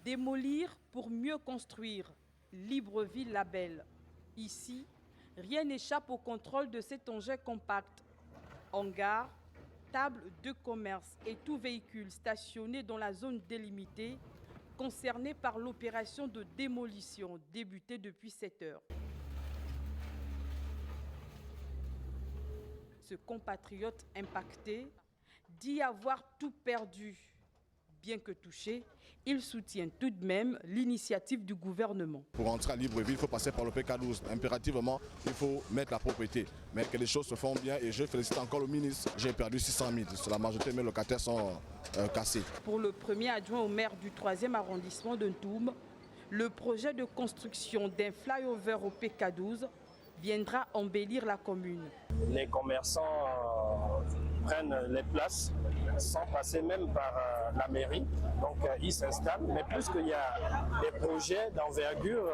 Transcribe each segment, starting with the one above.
Démolir pour mieux construire. Libreville Label. Ici, rien n'échappe au contrôle de cet engin compact. Hangar, table de commerce et tout véhicule stationné dans la zone délimitée concerné par l'opération de démolition débutée depuis 7 heures. Ce compatriote impacté dit avoir tout perdu. Bien que touché, il soutient tout de même l'initiative du gouvernement. Pour entrer à Libreville, il faut passer par le PK12. Impérativement, il faut mettre la propriété. Mais que les choses se font bien et je félicite encore le ministre. J'ai perdu 600 000. La majorité de mes locataires sont cassés. Pour le premier adjoint au maire du 3e arrondissement de Ntoum, le projet de construction d'un flyover au PK12 viendra embellir la commune. Les commerçants prennent les places sans passer même par la mairie. Donc ils s'installent. Mais puisqu'il y a des projets d'envergure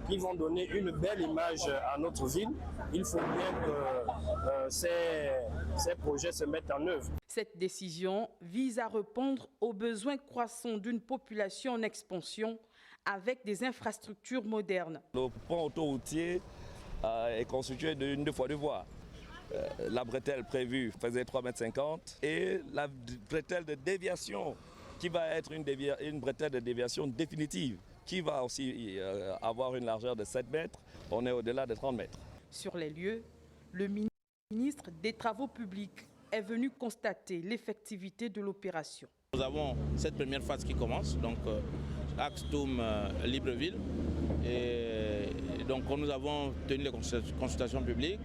qui vont donner une belle image à notre ville, il faut bien que ces projets se mettent en œuvre. Cette décision vise à répondre aux besoins croissants d'une population en expansion avec des infrastructures modernes. Le pont autoroutier est constitué d'une 2 fois 2 voies. La bretelle prévue faisait 3,50 m et la bretelle de déviation qui va être une bretelle de déviation définitive qui va aussi avoir une largeur de 7 mètres. On est au-delà de 30 mètres. Sur les lieux, le ministre des Travaux publics est venu constater l'effectivité de l'opération. Nous avons cette première phase qui commence, donc axe Ntoum-Libreville. Et donc nous avons tenu les consultations publiques.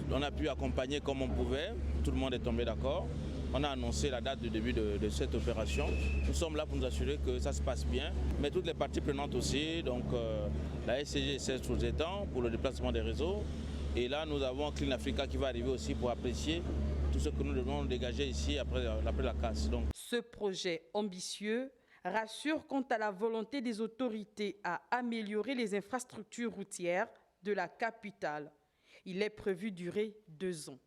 On a pu accompagner comme on pouvait, tout le monde est tombé d'accord. On a annoncé la date de début de cette opération. Nous sommes là pour nous assurer que ça se passe bien, mais toutes les parties prenantes aussi, donc la SCG sous-traitant pour le déplacement des réseaux. Et là, nous avons Clean Africa qui va arriver aussi pour apprécier tout ce que nous devons dégager ici après la casse. Donc. Ce projet ambitieux rassure quant à la volonté des autorités à améliorer les infrastructures routières de la capitale. Il est prévu durer 2 ans.